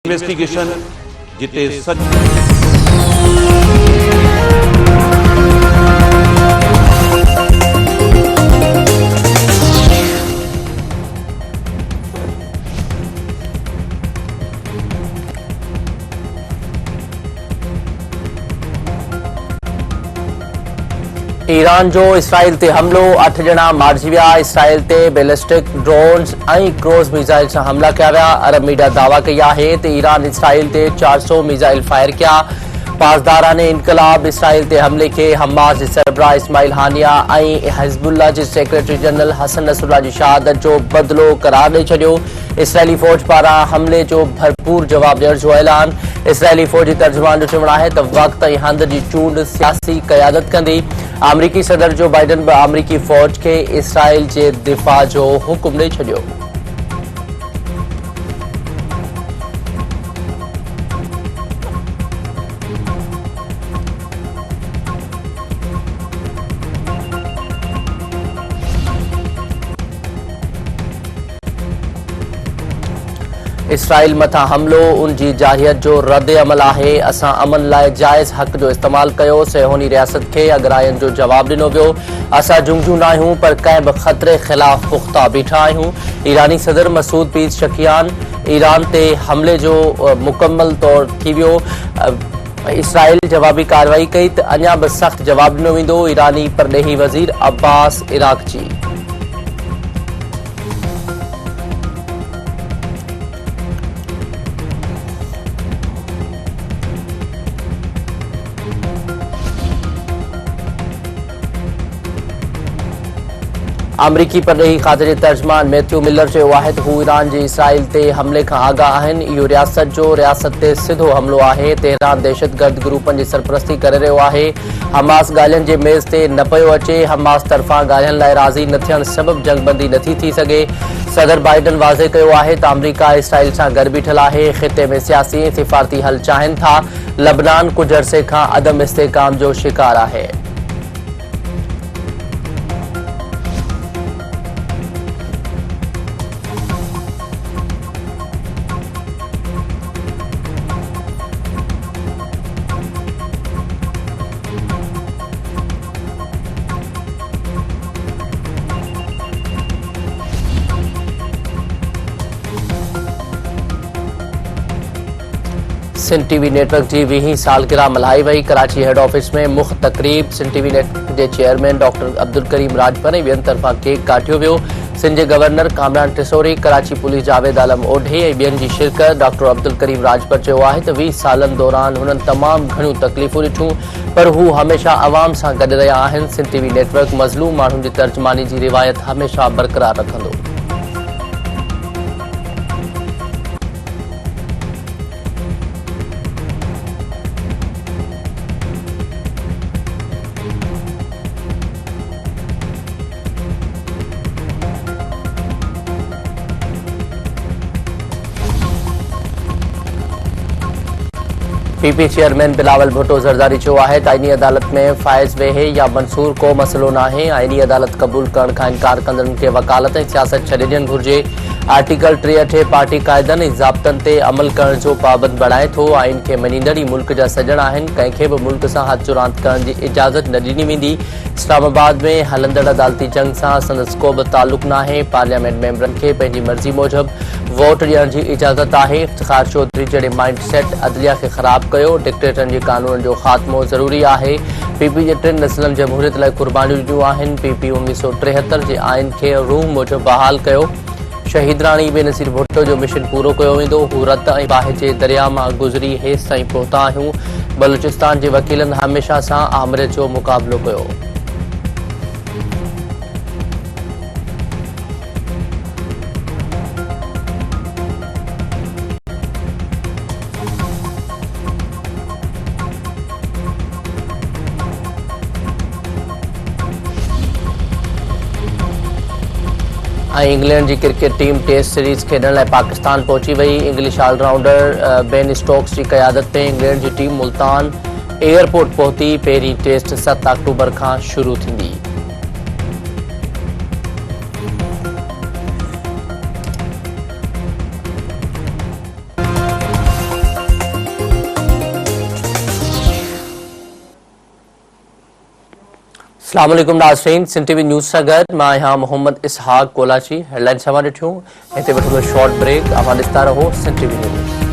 Investigation जिते सच Iran जो Israel ते हमलो 8 ॼणा मारिजी विया। इसराइल ते बैलिस्टिक ड्रोन्स ऐं क्रूज़ मिसाइल सां हमला कया विया। अरब मीडिया दावा कई आहे त ईरान इसराइल ते 400 मिसाइल फायर किया। पासदारान इनकलाब इसराइल ते हमले के हमास जे सरबराह इस्माइल हानिया ऐं हिज़्बुल्लाह जे सेक्रेटरी जनरल हसन नसरुल्लाह जी शहादत जो बदिलो करार ॾेई छॾियो। इसराइली फौज पारां हमले जो भरपूर जवाब ॾियण जो ऐलान। इसराइली फौज जी तर्जुमान जो चवणु आहे त वक़्त ऐं हंध जी चूंड सियासी क़यादत कंदी। अमरीकी सदर जो बाइडन बि अमरीकी फौज खे इसराइल जे दिफ़ा जो हुकुम ॾेई छॾियो। इसराइल मथां हमलो उन जी जाहियत जो रद्द अमल आहे। असां अमन लाइ जाइज़ हक़ जो इस्तेमाल कयो। सहियोनी रियासत खे अगरायन जो जवाब ॾिनो वियो। असां जुंगजू न आहियूं पर कंहिं बि ख़तरे ख़िलाफ़ पुख्ता बीठा आहियूं। ईरानी सदर मसूद पेज़शकियान ईरान ते हमले जो मुकम्मल तौर थी वियो। इसराइल जवाबी कार्रवाई कई त अञा बि सख़्त जवाब ॾिनो वेंदो। ईरानी परॾेही वज़ीर अब्बास इराक़ची अमरीकी परॾेही खाते जे तर्जुमान मैथ्यू मिलर चयो आहे त हू ईरान जे इसराइल ते हमले खां आगाह आहिनि। इहो रियासत ते सिधो हमलो आहे। तेहरान दहशतगर्द ग्रुपनि जी सरपरस्ती करे रहियो आहे। हमास ॻाल्हियुनि जे मेज़ ते न पियो अचे। हमास तरफ़ां ॻाल्हियुनि लाइ राज़ी न थियण सबबि जंगबंदी नथी थी सघे। सदर बाइडन वाज़े कयो आहे त अमरीका इसराइल सां गॾु बीठल आहे। ख़िते में सियासी ऐं सिफ़ारती हल चाहिनि था। लबनान कुझु अरसे खां अदम इस्तेहकाम जो शिकार आहे। सिंध टीवी नेटवर्क जी 20वीं सालगिरह मल्हाई वई। कराची हेड ऑफिस में मुख्त तक़रीब सिंध टीवी नेटवर्क के चेयरमैन डॉक्टर अब्दुल करीम राजपर ऐं ॿियनि तरफ़ां केक काटियो वियो। सिंध जे गवर्नर कामरान टिसोरी, कराची पुलिस जावेद आलम ओढे ऐं ॿियनि जी शिरकत। डॉक्टर अब्दुल करीम राजपर चयो आहे त 20 सालनि दौरान हुननि तमामु घणियूं तकलीफ़ूं ॾिठियूं पर हू हमेशह अवाम सां गॾु रहिया आहिनि। सिंध टीवी नेटवर्क मज़लूम माण्हुनि जी तर्जुमानी जी रिवायत हमेशह बरक़रार रखंदो। पीपी चेयरमैन बिलावल भुट्टो ज़रदारी चयो आहे त आईनी अदालत में फ़ाइज़ वेहे या मंसूर को मसइलो नाहे। आईनी अदालत क़बूल करण खां इनकार कंदड़नि खे वकालत ऐं सियासत छॾे ॾियणु घुरिजे। आर्टिकल 63 पार्टी क़ाइदनि ऐं ज़ाब्तनि ते अमल करण जो पाबंद बणाए थो। आइन खे मञींदड़ ई मुल्क जा सॼण आहिनि। कंहिंखे बि मुल्क सां हथ रांदि करण जी इजाज़त न ॾिनी वेंदी। इस्लामाबाद में हलंदड़ अदालती जंग सां संदसि को बि तालुक़ नाहे। पार्लियामेंट मेंबरनि खे पंहिंजी मर्ज़ी मूजिबि वोट ॾियण जी इजाज़त आहे। इफ्तिखार चौधरी जहिड़े माइंड सेट अदलिया खे ख़राब कयो। डिक्टेटरनि जे कानून जो ख़ात्मो ज़रूरी आहे। पीपी जे 3 नस्लनि जमहूरियत लाइ क़ुर्बानियूं ॾिनियूं आहिनि। पीपी 1973 जे आइन खे रूह मूजिबि बहाल कयो। शहीद राणी बेनज़ीर भुट्टो जो मिशन पूरो कयो वेंदो। हू रत ऐं बाहि जे दरिया मां गुज़री हेसि ताईं पहुता आहियूं। बलूचिस्तान जे वकीलनि हमेशह सां आमरियत जो मुक़ाबिलो कयो। इंग्लैंड की क्रिकेट टीम टेस्ट सीरीज़ खेॾण लाइ पाकिस्तान पहुची वई। इंग्लिश ऑलराउंडर बेन स्टोक्स की क़यादत में इंग्लैंड की टीम मुल्तान एयरपोर्ट पहुती। पहिरीं टेस्ट 7 अक्टूबर का शुरू थींदी। अस्सलाम वालेकुम नाज़रीन, सिंध टीवी न्यूज़ सां गॾु मां आहियां मोहम्मद इसहाक कोलाची। हेडलाइन्स सां ॾिठियूं हिते वठो शॉर्ट ब्रेक। अवां ॾिसंदा रहो सिंध टीवी न्यूज़।